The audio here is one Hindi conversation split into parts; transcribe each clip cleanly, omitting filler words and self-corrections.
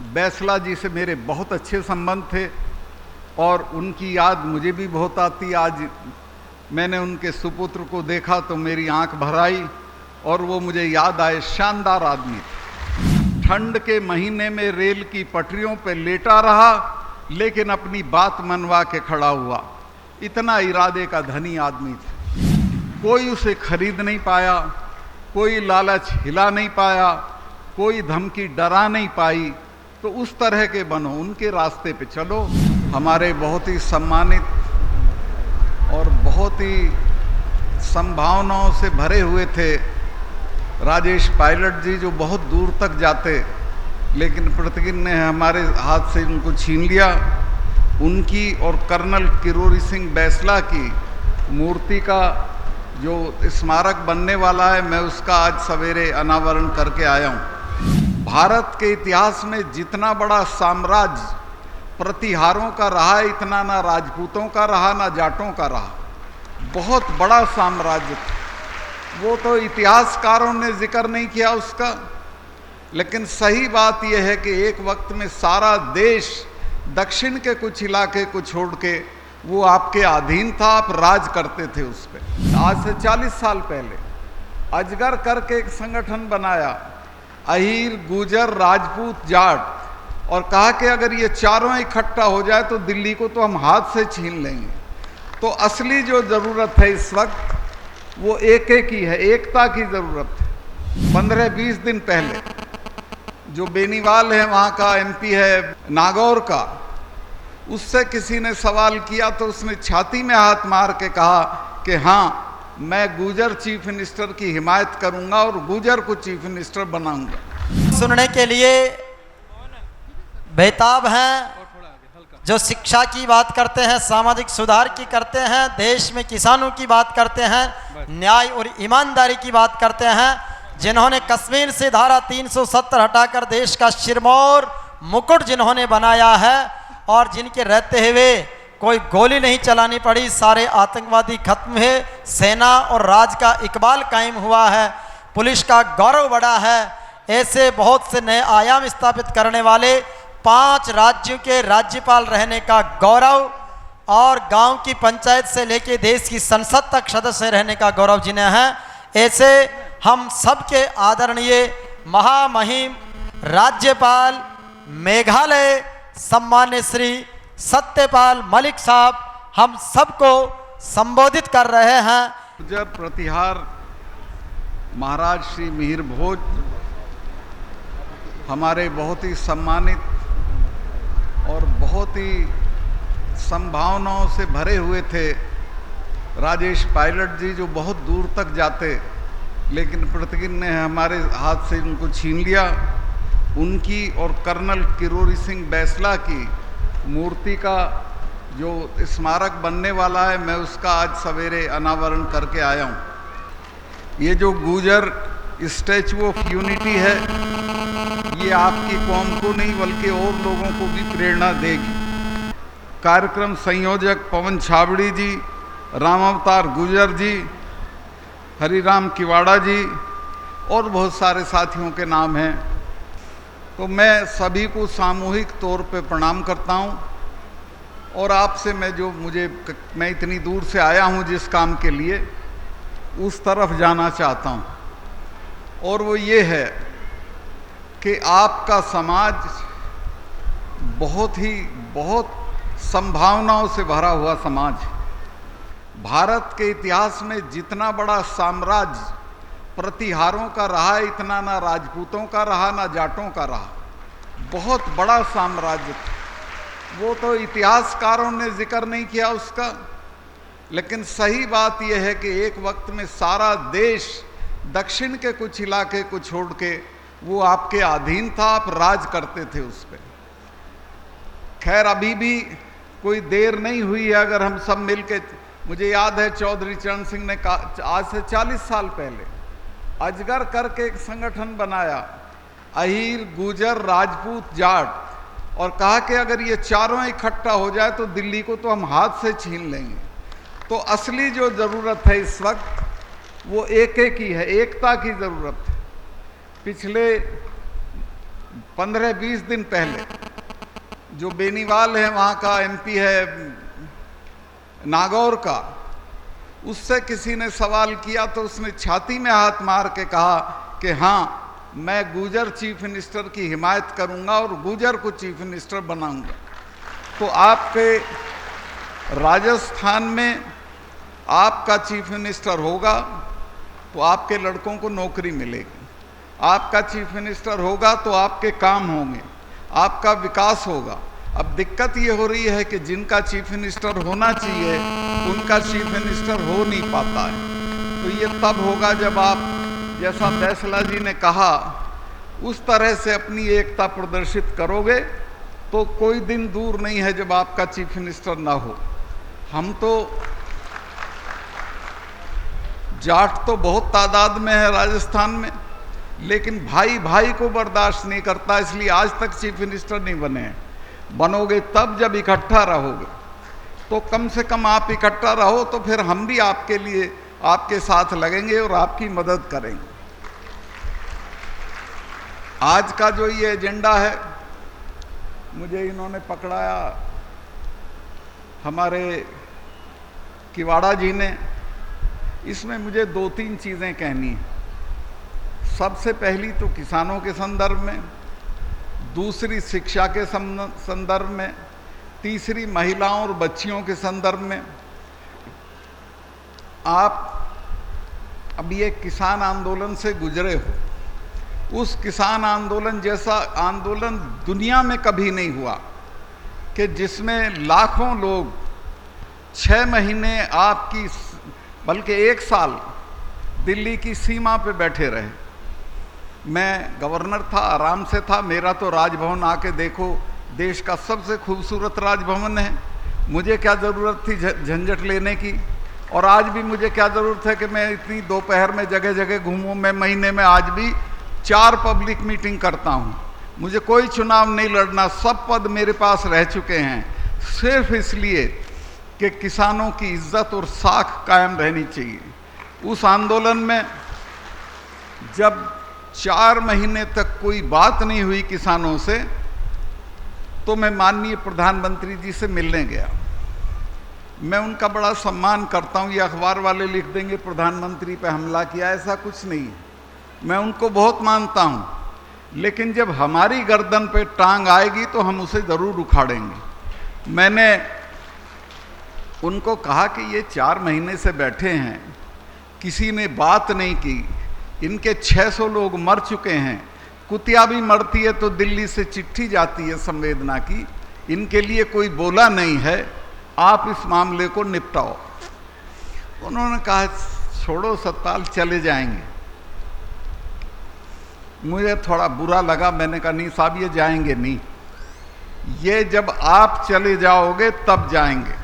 बैसला जी से मेरे बहुत अच्छे संबंध थे और उनकी याद मुझे भी बहुत आती। आज मैंने उनके सुपुत्र को देखा तो मेरी आंख भर आई और वो मुझे याद आए। शानदार आदमी, ठंड के महीने में रेल की पटरियों पर लेटा रहा लेकिन अपनी बात मनवा के खड़ा हुआ। इतना इरादे का धनी आदमी था। कोई उसे खरीद नहीं पाया, कोई लालच हिला नहीं पाया, कोई धमकी डरा नहीं पाई। तो उस तरह के बनो, उनके रास्ते पे चलो। हमारे बहुत ही सम्मानित और बहुत ही संभावनाओं से भरे हुए थे राजेश पायलट जी, जो बहुत दूर तक जाते, लेकिन प्रतिज्ञा ने हमारे हाथ से उनको छीन लिया। उनकी और कर्नल किरोड़ी सिंह बैसला की मूर्ति का जो स्मारक बनने वाला है, मैं उसका आज सवेरे अनावरण करके आया हूँ। भारत के इतिहास में जितना बड़ा साम्राज्य प्रतिहारों का रहा है, इतना ना राजपूतों का रहा ना जाटों का रहा। बहुत बड़ा साम्राज्य था। वो तो इतिहासकारों ने जिक्र नहीं किया उसका, लेकिन सही बात यह है कि एक वक्त में सारा देश दक्षिण के कुछ इलाके को छोड़ के वो आपके अधीन था, आप राज करते थे उस पर। आज से 40 साल पहले अजगर करके एक संगठन बनाया, अहीर, गुजर, राजपूत, जाट, और कहा कि अगर ये चारों इकट्ठा हो जाए तो दिल्ली को तो हम हाथ से छीन लेंगे। तो असली जो ज़रूरत है इस वक्त वो एके की है, एकता की ज़रूरत है। 15-20 दिन पहले जो बेनीवाल है, वहाँ का एमपी है नागौर का, उससे किसी ने सवाल किया तो उसने छाती में हाथ मार के कहा कि हाँ, मैं गुजर चीफ मिनिस्टर की हिमायत करूंगा और गुजर को चीफ मिनिस्टर बनाऊंगा। सुनने के लिए बेताब हैं, जो शिक्षा की बात करते हैं, सामाजिक सुधार की करते हैं, देश में किसानों की बात करते हैं, न्याय और ईमानदारी की बात करते हैं, जिन्होंने कश्मीर से धारा 370 हटाकर देश का सिरमौर मुकुट जिन्होंने बनाया है और जिनके रहते हुए कोई गोली नहीं चलानी पड़ी, सारे आतंकवादी खत्म हुए, सेना और राज का इकबाल कायम हुआ है, पुलिस का गौरव बढ़ा है। ऐसे बहुत से नए आयाम स्थापित करने वाले 5 राज्यों के राज्यपाल रहने का गौरव और गांव की पंचायत से लेकर देश की संसद तक सदस्य रहने का गौरव जिन्हें है, ऐसे हम सबके आदरणीय महामहिम राज्यपाल मेघालय सम्मान्य श्री सत्यपाल मलिक साहब हम सबको संबोधित कर रहे हैं। गुजर प्रतिहार महाराज श्री मिहिर भोज हमारे बहुत ही सम्मानित और बहुत ही संभावनाओं से भरे हुए थे राजेश पायलट जी, जो बहुत दूर तक जाते, लेकिन प्रतिज्ञा ने हमारे हाथ से उनको छीन लिया। उनकी और कर्नल किरोड़ी सिंह बैसला की मूर्ति का जो स्मारक बनने वाला है, मैं उसका आज सवेरे अनावरण करके आया हूँ। ये जो गुजर स्टैचू ऑफ यूनिटी है, ये आपकी कौम को नहीं बल्कि और लोगों को भी प्रेरणा देगी। कार्यक्रम संयोजक पवन छाबड़ी जी, राम अवतार गुजर जी, हरिराम किवाड़ा जी और बहुत सारे साथियों के नाम हैं। तो मैं सभी को सामूहिक तौर पे प्रणाम करता हूं और आपसे मैं इतनी दूर से आया हूं जिस काम के लिए, उस तरफ जाना चाहता हूं। और वो ये है कि आपका समाज बहुत संभावनाओं से भरा हुआ समाज है। भारत के इतिहास में जितना बड़ा साम्राज्य प्रतिहारों का रहा है, इतना ना राजपूतों का रहा ना जाटों का रहा। बहुत बड़ा साम्राज्य था। वो तो इतिहासकारों ने जिक्र नहीं किया उसका, लेकिन सही बात यह है कि एक वक्त में सारा देश दक्षिण के कुछ इलाके को छोड़ के वो आपके अधीन था, आप राज करते थे उस पर। खैर, अभी भी कोई देर नहीं हुई है अगर हम सब मिलके, मुझे याद है चौधरी चरण सिंह ने आज से 40 साल पहले अजगर करके एक संगठन बनाया, अहीर, गुजर, राजपूत, जाट, और कहा कि अगर ये चारों इकट्ठा हो जाए तो दिल्ली को तो हम हाथ से छीन लेंगे। तो असली जो ज़रूरत है इस वक्त वो एके की है, एकता की ज़रूरत है। पिछले 15-20 दिन पहले जो बेनीवाल है, वहाँ का एमपी है नागौर का, उससे किसी ने सवाल किया तो उसने छाती में हाथ मार के कहा कि हाँ, मैं गुजर चीफ मिनिस्टर की हिमायत करूंगा और गुजर को चीफ मिनिस्टर बनाऊंगा। तो आपके राजस्थान में आपका चीफ मिनिस्टर होगा तो आपके लड़कों को नौकरी मिलेगी, आपका चीफ मिनिस्टर होगा तो आपके काम होंगे, आपका विकास होगा। अब दिक्कत ये हो रही है कि जिनका चीफ मिनिस्टर होना चाहिए उनका चीफ मिनिस्टर हो नहीं पाता है। तो ये तब होगा जब आप, जैसा फैसला जी ने कहा, उस तरह से अपनी एकता प्रदर्शित करोगे तो कोई दिन दूर नहीं है जब आपका चीफ मिनिस्टर ना हो। हम तो जाट तो बहुत तादाद में है राजस्थान में, लेकिन भाई भाई को बर्दाश्त नहीं करता, इसलिए आज तक चीफ मिनिस्टर नहीं बने हैं। बनोगे तब जब इकट्ठा रहोगे। तो कम से कम आप इकट्ठा रहो तो फिर हम भी आपके लिए, आपके साथ लगेंगे और आपकी मदद करेंगे। आज का जो ये एजेंडा है, मुझे इन्होंने पकड़ाया हमारे किवाड़ा जी ने, इसमें मुझे 2-3 चीज़ें कहनी हैं। सबसे पहली तो किसानों के संदर्भ में, दूसरी शिक्षा के संदर्भ में, तीसरी महिलाओं और बच्चियों के संदर्भ में। आप अभी एक किसान आंदोलन से गुजरे हो, उस किसान आंदोलन जैसा आंदोलन दुनिया में कभी नहीं हुआ कि जिसमें लाखों लोग 6 महीने आपकी, बल्कि 1 साल दिल्ली की सीमा पे बैठे रहे। मैं गवर्नर था, आराम से था। मेरा तो राजभवन आके देखो, देश का सबसे खूबसूरत राजभवन है। मुझे क्या ज़रूरत थी झंझट लेने की, और आज भी मुझे क्या ज़रूरत है कि मैं इतनी दोपहर में जगह जगह घूमूं। मैं महीने में आज भी 4 पब्लिक मीटिंग करता हूं। मुझे कोई चुनाव नहीं लड़ना, सब पद मेरे पास रह चुके हैं, सिर्फ इसलिए कि किसानों की इज्जत और साख कायम रहनी चाहिए। उस आंदोलन में जब 4 महीने तक कोई बात नहीं हुई किसानों से, तो मैं माननीय प्रधानमंत्री जी से मिलने गया। मैं उनका बड़ा सम्मान करता हूं। ये अखबार वाले लिख देंगे प्रधानमंत्री पे हमला किया, ऐसा कुछ नहीं है। मैं उनको बहुत मानता हूं, लेकिन जब हमारी गर्दन पे टांग आएगी तो हम उसे ज़रूर उखाड़ेंगे। मैंने उनको कहा कि ये 4 महीने से बैठे हैं, किसी ने बात नहीं की, इनके 600 लोग मर चुके हैं। कुतिया भी मरती है तो दिल्ली से चिट्ठी जाती है संवेदना की, इनके लिए कोई बोला नहीं है, आप इस मामले को निपटाओ। उन्होंने कहा छोड़ो सत्ताल, चले जाएंगे। मुझे थोड़ा बुरा लगा, मैंने कहा नहीं साहब, ये जाएंगे नहीं, ये जब आप चले जाओगे तब जाएंगे।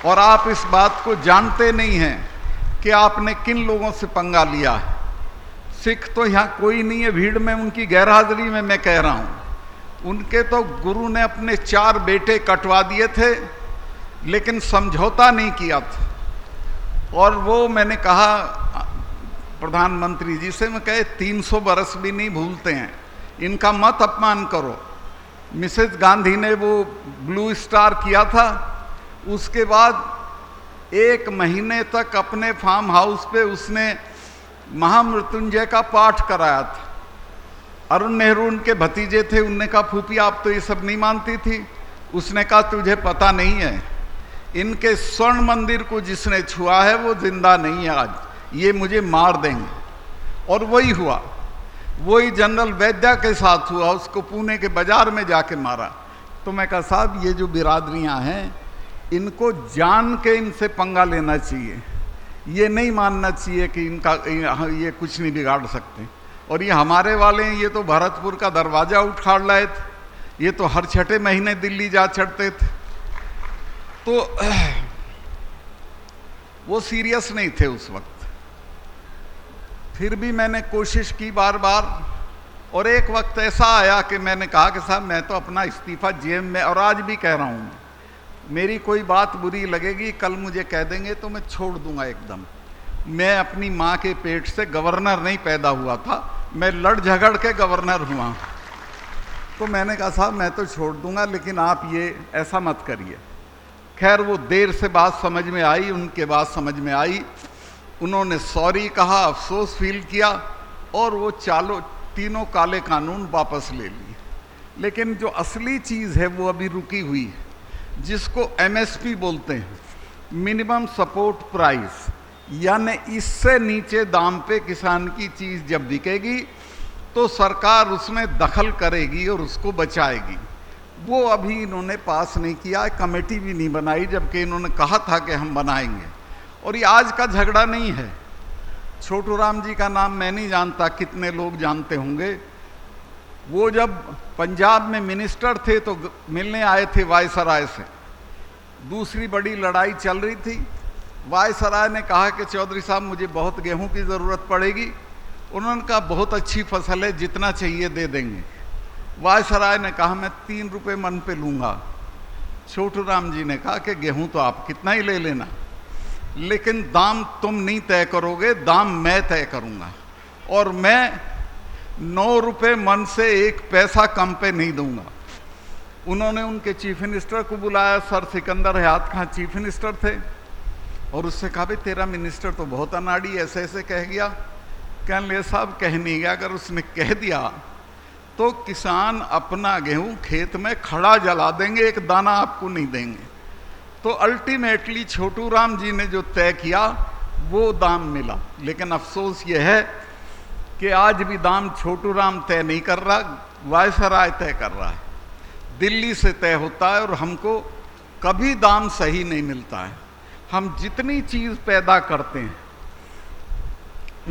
और आप इस बात को जानते नहीं हैं कि आपने किन लोगों से पंगा लिया है। सिख तो यहाँ कोई नहीं है भीड़ में, उनकी गैरहाजिरी में मैं कह रहा हूँ। उनके तो गुरु ने अपने 4 बेटे कटवा दिए थे, लेकिन समझौता नहीं किया था। और वो मैंने कहा प्रधानमंत्री जी से, मैं कहे 300 बरस भी नहीं भूलते हैं, इनका मत अपमान करो। मिसेज गांधी ने वो ब्लू स्टार किया था, उसके बाद 1 महीने तक अपने फार्म हाउस पे उसने महामृत्युंजय का पाठ कराया था। अरुण नेहरू उनके भतीजे थे, उनने कहा फूफी आप तो ये सब नहीं मानती थी। उसने कहा तुझे पता नहीं है, इनके स्वर्ण मंदिर को जिसने छुआ है वो जिंदा नहीं है आज, ये मुझे मार देंगे। और वही हुआ, वही जनरल वैद्या के साथ हुआ, उसको पुणे के बाजार में जाके मारा। तो मैं कहा साहब ये जो बिरादरियां हैं, इनको जान के इनसे पंगा लेना चाहिए, ये नहीं मानना चाहिए कि इनका ये कुछ नहीं बिगाड़ सकते। और ये हमारे वाले हैं, ये तो भरतपुर का दरवाज़ा उखाड़ लाए थे, ये तो हर 6ठे महीने दिल्ली जा चढ़ते थे। तो वो सीरियस नहीं थे उस वक्त। फिर भी मैंने कोशिश की बार बार, और एक वक्त ऐसा आया कि मैंने कहा कि साहब मैं तो अपना इस्तीफ़ा जेब में, और आज भी कह रहा हूँ, मेरी कोई बात बुरी लगेगी, कल मुझे कह देंगे तो मैं छोड़ दूंगा एकदम। मैं अपनी माँ के पेट से गवर्नर नहीं पैदा हुआ था, मैं लड़ झगड़ के गवर्नर हुआ। तो मैंने कहा साहब मैं तो छोड़ दूंगा, लेकिन आप ये ऐसा मत करिए। खैर वो देर से बात समझ में आई, उनके बात समझ में आई, उन्होंने सॉरी कहा, अफसोस फील किया और वो तीनों काले कानून वापस ले लिए। लेकिन जो असली चीज़ है वो अभी रुकी हुई है, जिसको MSP बोलते हैं, मिनिमम सपोर्ट प्राइस, यानी इससे नीचे दाम पे किसान की चीज़ जब बिकेगी तो सरकार उसमें दखल करेगी और उसको बचाएगी। वो अभी इन्होंने पास नहीं किया, कमेटी भी नहीं बनाई, जबकि इन्होंने कहा था कि हम बनाएंगे। और ये आज का झगड़ा नहीं है। छोटू राम जी का नाम मैं नहीं जानता, कितने लोग जानते होंगे। वो जब पंजाब में मिनिस्टर थे तो मिलने आए थे वायसराय से, दूसरी बड़ी लड़ाई चल रही थी। वायसराय ने कहा कि चौधरी साहब मुझे बहुत गेहूं की ज़रूरत पड़ेगी। उन्होंने कहा बहुत अच्छी फसल है, जितना चाहिए दे देंगे। वायसराय ने कहा मैं 3 रुपये मन पे लूँगा। छोटू राम जी ने कहा कि गेहूं तो आप कितना ही ले लेना, लेकिन दाम तुम नहीं तय करोगे, दाम मैं तय करूँगा, और मैं 9 रुपये मन से 1 पैसा कम पे नहीं दूंगा। उन्होंने उनके चीफ मिनिस्टर को बुलाया, सर सिकंदर हयात खां चीफ मिनिस्टर थे, और उससे कहा भाई तेरा मिनिस्टर तो बहुत अनाड़ी ऐसे ऐसे कह गया। कहने लगे साहब कह नहीं गया, अगर उसने कह दिया तो किसान अपना गेहूं खेत में खड़ा जला देंगे, एक दाना आपको नहीं देंगे। तो अल्टीमेटली छोटू राम जी ने जो तय किया वो दाम मिला। लेकिन अफसोस ये है कि आज भी दाम छोटू राम तय नहीं कर रहा, वायसराय तय कर रहा है, दिल्ली से तय होता है, और हमको कभी दाम सही नहीं मिलता है। हम जितनी चीज़ पैदा करते हैं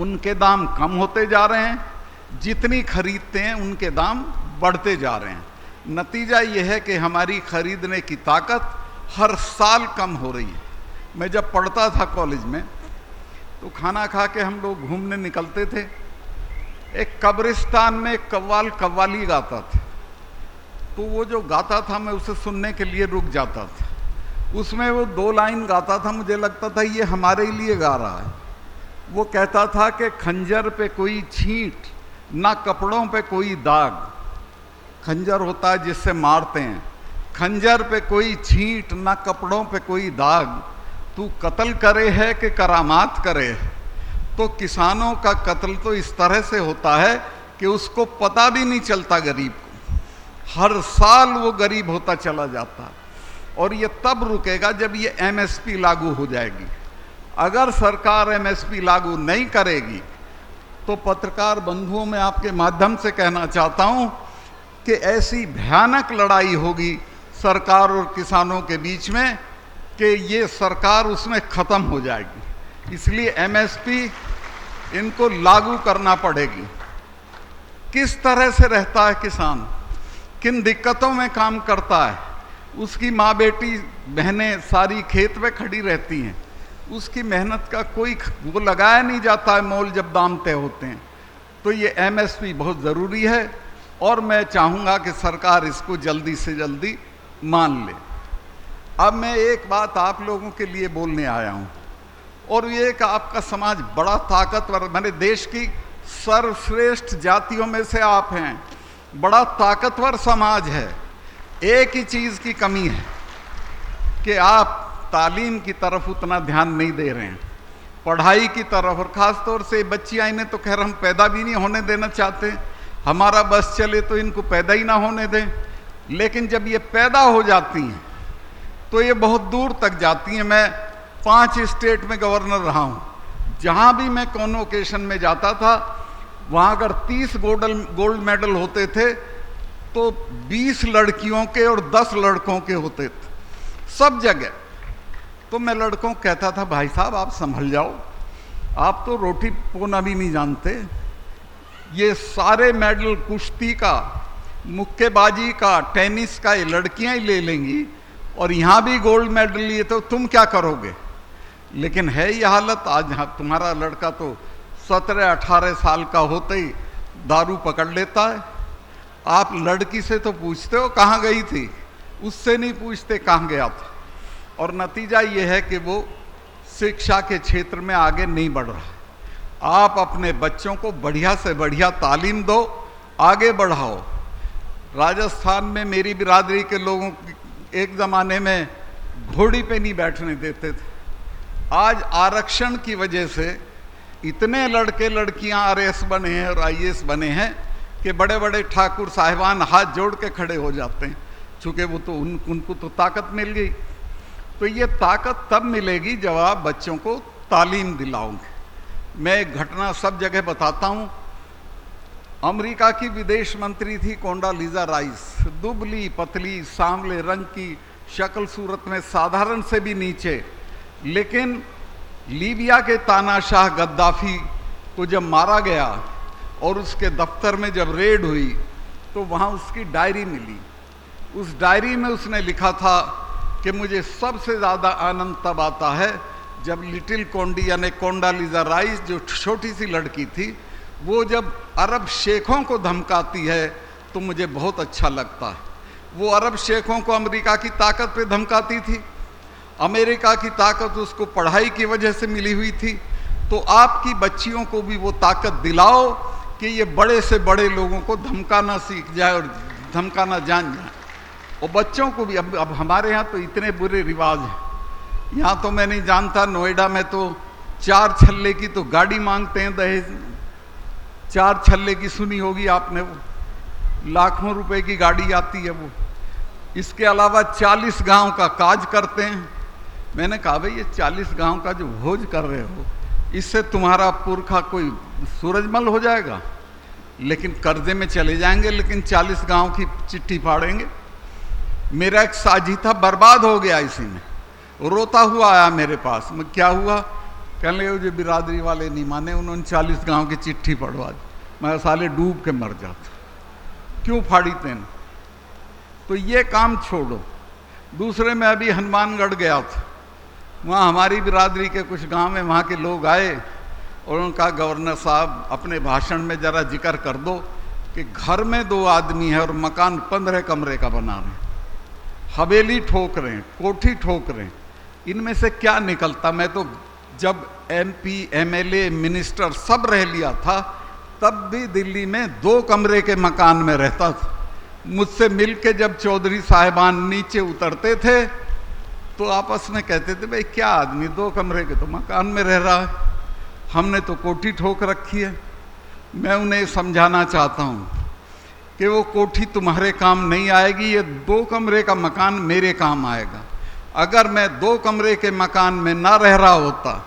उनके दाम कम होते जा रहे हैं, जितनी खरीदते हैं उनके दाम बढ़ते जा रहे हैं। नतीजा ये है कि हमारी खरीदने की ताकत हर साल कम हो रही है। मैं जब पढ़ता था कॉलेज में तो खाना खा के हम लोग घूमने निकलते थे। एक कब्रिस्तान में एक कव्वाल कव्वाली गाता था, तो वो जो गाता था मैं उसे सुनने के लिए रुक जाता था। उसमें वो 2 लाइन गाता था, मुझे लगता था ये हमारे लिए गा रहा है। वो कहता था कि खंजर पे कोई छींट, ना कपड़ों पे कोई दाग। खंजर होता है जिससे मारते हैं, खंजर पे कोई छींट, ना कपड़ों पे कोई दाग, तू कत्ल करे है कि करामात करे है। तो किसानों का कत्ल तो इस तरह से होता है कि उसको पता भी नहीं चलता गरीब को, हर साल वो गरीब होता चला जाता है। और ये तब रुकेगा जब ये MSP लागू हो जाएगी। अगर सरकार MSP लागू नहीं करेगी तो पत्रकार बंधुओं में आपके माध्यम से कहना चाहता हूं कि ऐसी भयानक लड़ाई होगी सरकार और किसानों के बीच में कि ये सरकार उसमें ख़त्म हो जाएगी। इसलिए MSP इनको लागू करना पड़ेगी। किस तरह से रहता है किसान, किन दिक्कतों में काम करता है, उसकी माँ बेटी बहनें सारी खेत में खड़ी रहती हैं, उसकी मेहनत का कोई वो लगाया नहीं जाता है मोल जब दाम तय होते हैं। तो ये MSP बहुत ज़रूरी है, और मैं चाहूँगा कि सरकार इसको जल्दी से जल्दी मान ले। अब मैं एक बात आप लोगों के लिए बोलने आया हूँ, और ये कि आपका समाज बड़ा ताकतवर, मेरे देश की सर्वश्रेष्ठ जातियों में से आप हैं, बड़ा ताकतवर समाज है। एक ही चीज़ की कमी है कि आप तालीम की तरफ उतना ध्यान नहीं दे रहे हैं, पढ़ाई की तरफ, और ख़ास तौर से बच्चियाँ, इन्हें तो खैर हम पैदा भी नहीं होने देना चाहते, हमारा बस चले तो इनको पैदा ही ना होने दें। लेकिन जब ये पैदा हो जाती हैं तो ये बहुत दूर तक जाती हैं। मैं 5 स्टेट में गवर्नर रहा हूँ, जहाँ भी मैं कॉन्वोकेशन में जाता था वहाँ अगर 30 गोल्ड मेडल होते थे तो 20 लड़कियों के और 10 लड़कों के होते थे, सब जगह। तो मैं लड़कों को कहता था भाई साहब आप संभल जाओ, आप तो रोटी पोना भी नहीं जानते, ये सारे मेडल कुश्ती का, मुक्केबाजी का, टेनिस का ये लड़कियां ही ले लेंगी, और यहाँ भी गोल्ड मेडल लिए तो तुम क्या करोगे। लेकिन है ये हालत आज। तुम्हारा लड़का तो 17-18 साल का होते ही दारू पकड़ लेता है। आप लड़की से तो पूछते हो कहाँ गई थी, उससे नहीं पूछते कहाँ गया था। और नतीजा ये है कि वो शिक्षा के क्षेत्र में आगे नहीं बढ़ रहा है। आप अपने बच्चों को बढ़िया से बढ़िया तालीम दो, आगे बढ़ाओ। राजस्थान में मेरी बिरादरी के लोगों की एक ज़माने में घोड़ी पे नहीं बैठने देते थे। आज आरक्षण की वजह से इतने लड़के लड़कियां आरएस बने हैं और आईएएस बने हैं कि बड़े बड़े ठाकुर साहिबान हाथ जोड़ के खड़े हो जाते हैं, चूँकि वो तो उनको तो ताकत मिल गई। तो ये ताकत तब मिलेगी जब आप बच्चों को तालीम दिलाओगे। मैं एक घटना सब जगह बताता हूँ। अमेरिका की विदेश मंत्री थी कोंडालीजा राइस, दुबली पतली सांवले रंग की, शक्ल सूरत में साधारण से भी नीचे, लेकिन लीबिया के तानाशाह गद्दाफी को जब मारा गया और उसके दफ्तर में जब रेड हुई तो वहाँ उसकी डायरी मिली। उस डायरी में उसने लिखा था कि मुझे सबसे ज़्यादा आनंद तब आता है जब लिटिल कोंडी यानी कोंडालीजा राइस जो छोटी सी लड़की थी, वो जब अरब शेखों को धमकाती है तो मुझे बहुत अच्छा लगता है। वो अरब शेखों को अमेरिका की ताकत पे धमकाती थी, अमेरिका की ताकत उसको पढ़ाई की वजह से मिली हुई थी। तो आपकी बच्चियों को भी वो ताकत दिलाओ कि ये बड़े से बड़े लोगों को धमकाना सीख जाए और धमकाना जान जाए। और बच्चों को भी अब हमारे यहाँ तो इतने बुरे रिवाज हैं। यहाँ तो मैं नहीं जानता, नोएडा में तो 4 छल्ले की तो गाड़ी मांगते हैं दहेज। 4 छल्ले की सुनी होगी आपने, वो लाखों रुपए की गाड़ी आती है वो। इसके अलावा 40 गांव का काज करते हैं। मैंने कहा भाई ये 40 गांव का जो भोज कर रहे हो, इससे तुम्हारा पुरखा कोई सूरजमल हो जाएगा, लेकिन कर्जे में चले जाएंगे, लेकिन 40 गांव की चिट्ठी फाड़ेंगे। मेरा एक साजी था, बर्बाद हो गया इसी में। रोता हुआ आया मेरे पास। मैं क्या हुआ? कहने लगे जो बिरादरी वाले नहीं माने, उन्होंने 40 गांव की चिट्ठी पढ़वा दी। मैं साले डूब के मर जाता। क्यों फाड़ी तेन? तो ये काम छोड़ो। दूसरे में अभी हनुमानगढ़ गया था, वहाँ हमारी बिरादरी के कुछ गांव में वहाँ के लोग आए और उनका गवर्नर साहब अपने भाषण में ज़रा जिक्र कर दो कि घर में 2 आदमी है और मकान 15 कमरे का बना रहे हैं, हवेली ठोक रहे हैं, कोठी ठोक रहे हैं, इनमें से क्या निकलता? मैं तो जब MP MLA मिनिस्टर सब रह लिया था तब भी दिल्ली में 2 कमरे के मकान में रहता था। मुझसे मिल के जब चौधरी साहिबान नीचे उतरते थे तो आपस में कहते थे भाई क्या आदमी 2 कमरे के तो मकान में रह रहा है, हमने तो कोठी ठोक रखी है। मैं उन्हें समझाना चाहता हूँ कि वो कोठी तुम्हारे काम नहीं आएगी, ये 2 कमरे का मकान मेरे काम आएगा। अगर मैं 2 कमरे के मकान में ना रह रहा होता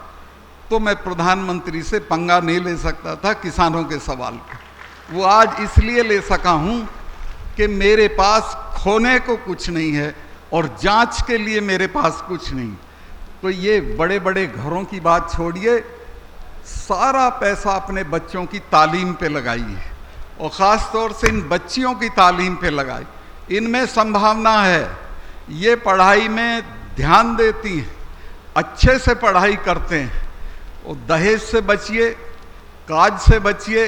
तो मैं प्रधानमंत्री से पंगा नहीं ले सकता था किसानों के सवाल पे। वो आज इसलिए ले सका हूँ कि मेरे पास खोने को कुछ नहीं है और जांच के लिए मेरे पास कुछ नहीं। तो ये बड़े बड़े घरों की बात छोड़िए, सारा पैसा अपने बच्चों की तालीम पे लगाइए और ख़ास तौर से इन बच्चियों की तालीम पे लगाइए। इनमें संभावना है, ये पढ़ाई में ध्यान देती हैं, अच्छे से पढ़ाई करते हैं। और दहेज से बचिए, काज से बचिए,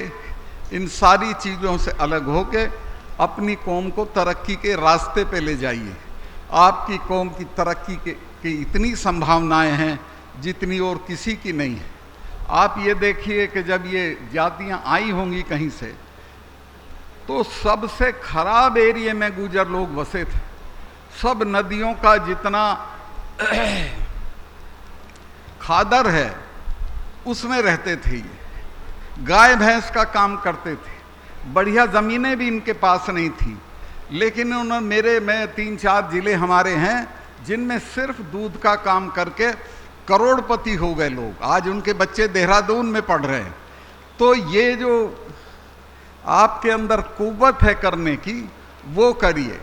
इन सारी चीज़ों से अलग होके अपनी कौम को तरक्की के रास्ते पे ले जाइए। आपकी कौम की तरक्की की इतनी संभावनाएं हैं जितनी और किसी की नहीं है। आप ये देखिए कि जब ये जातियां आई होंगी कहीं से, तो सबसे खराब एरिया में गुजर लोग बसे थे। सब नदियों का जितना खादर है उसमें रहते थे। ये गाय भैंस का काम करते थे, बढ़िया ज़मीनें भी इनके पास नहीं थी, लेकिन उन्होंने मेरे में 3-4 ज़िले हमारे हैं जिनमें सिर्फ दूध का काम करके करोड़पति हो गए लोग। आज उनके बच्चे देहरादून में पढ़ रहे हैं। तो ये जो आपके अंदर कुव्वत है करने की, वो करिए,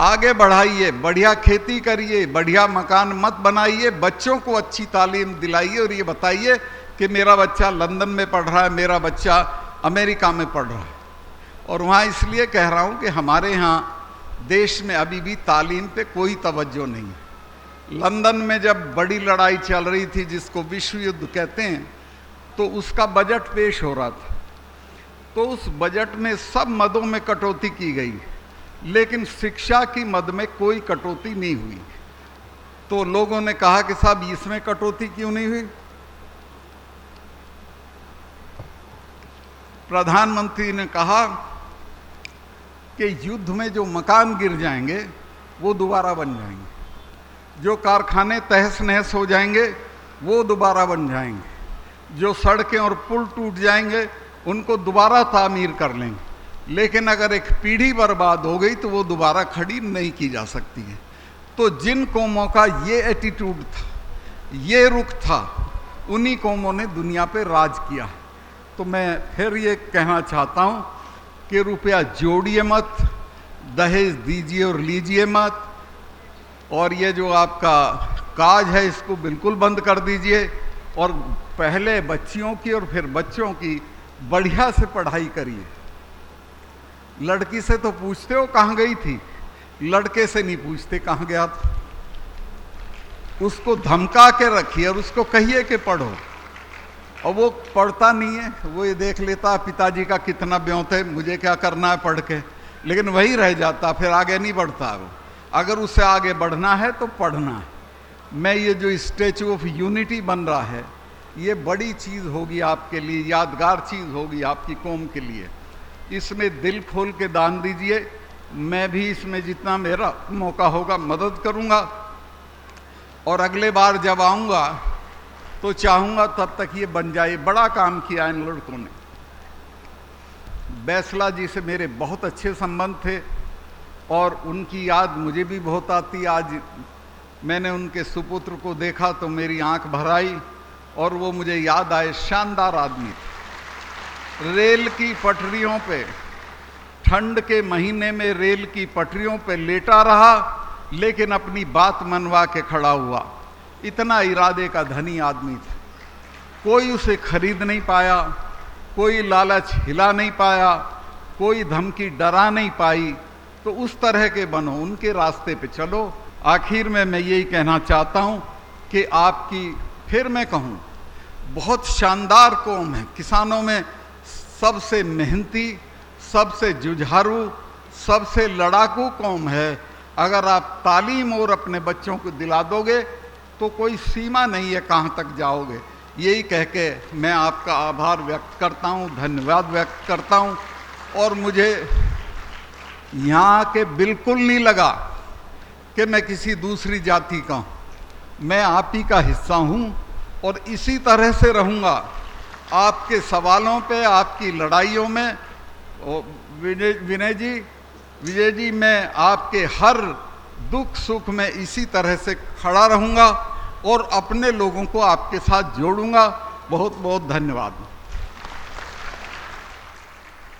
आगे बढ़ाइए, बढ़िया खेती करिए, बढ़िया मकान मत बनाइए, बच्चों को अच्छी तालीम दिलाइए और ये बताइए कि मेरा बच्चा लंदन में पढ़ रहा है, मेरा बच्चा अमेरिका में पढ़ रहा है। और वहाँ इसलिए कह रहा हूँ कि हमारे यहाँ देश में अभी भी तालीम पे कोई तवज्जो नहीं है। लंदन में जब बड़ी लड़ाई चल रही थी जिसको विश्व युद्ध कहते हैं, तो उसका बजट पेश हो रहा था। तो उस बजट में सब मदों में कटौती की गई, लेकिन शिक्षा की मद में कोई कटौती नहीं हुई। तो लोगों ने कहा कि साहब इसमें कटौती क्यों नहीं हुई? प्रधानमंत्री ने कहा कि युद्ध में जो मकान गिर जाएंगे वो दोबारा बन जाएंगे, जो कारखाने तहस नहस हो जाएंगे वो दोबारा बन जाएंगे, जो सड़कें और पुल टूट जाएंगे उनको दोबारा तामीर कर लेंगे। लेकिन अगर एक पीढ़ी बर्बाद हो गई तो वो दोबारा खड़ी नहीं की जा सकती है। तो जिन कौमों का ये एटीट्यूड था, ये रुख था, उन्हीं कौमों ने दुनिया पे राज किया। तो मैं फिर ये कहना चाहता हूँ कि रुपया जोड़िए मत, दहेज दीजिए और लीजिए मत, और ये जो आपका काज है इसको बिल्कुल बंद कर दीजिए, और पहले बच्चियों की और फिर बच्चों की बढ़िया से पढ़ाई करिए। लड़की से तो पूछते हो कहाँ गई थी, लड़के से नहीं पूछते कहाँ गया था। उसको धमका के रखिए और उसको कहिए कि पढ़ो, और वो पढ़ता नहीं है, वो ये देख लेता पिताजी का कितना ब्योंत है, मुझे क्या करना है पढ़ के, लेकिन वही रह जाता, फिर आगे नहीं बढ़ता वो। अगर उससे आगे बढ़ना है तो पढ़ना है। मैं ये जो स्टैचू ऑफ यूनिटी बन रहा है ये बड़ी चीज़ होगी आपके लिए, यादगार चीज़ होगी आपकी कौम के लिए। इसमें दिल खोल के दान दीजिए, मैं भी इसमें जितना मेरा मौका होगा मदद करूँगा, और अगले बार जब आऊँगा तो चाहूँगा तब तक ये बन जाए। बड़ा काम किया इन लड़कों ने। बैसला जी से मेरे बहुत अच्छे संबंध थे और उनकी याद मुझे भी बहुत आती। आज मैंने उनके सुपुत्र को देखा तो मेरी आंख भर आई और वो मुझे याद आए। शानदार आदमी थे। रेल की पटरियों पे, ठंड के महीने में रेल की पटरियों पे लेटा रहा, लेकिन अपनी बात मनवा के खड़ा हुआ। इतना इरादे का धनी आदमी था। कोई उसे खरीद नहीं पाया, कोई लालच हिला नहीं पाया, कोई धमकी डरा नहीं पाई। तो उस तरह के बनो, उनके रास्ते पे चलो। आखिर में मैं यही कहना चाहता हूँ कि आपकी, फिर मैं कहूँ, बहुत शानदार कौम है। किसानों में सबसे मेहनती, सबसे जुझारू, सबसे लड़ाकू कौम है। अगर आप तालीम और अपने बच्चों को दिला दोगे तो कोई सीमा नहीं है कहाँ तक जाओगे। यही कह के मैं आपका आभार व्यक्त करता हूँ, धन्यवाद व्यक्त करता हूँ। और मुझे यहाँ के बिल्कुल नहीं लगा कि मैं किसी दूसरी जाति का हूँ। मैं आप ही का हिस्सा हूँ और इसी तरह से रहूँगा। आपके सवालों पे, आपकी लड़ाइयों में, विजय जी, मैं आपके हर दुख सुख में इसी तरह से खड़ा रहूँगा और अपने लोगों को आपके साथ जोड़ूंगा। बहुत बहुत धन्यवाद।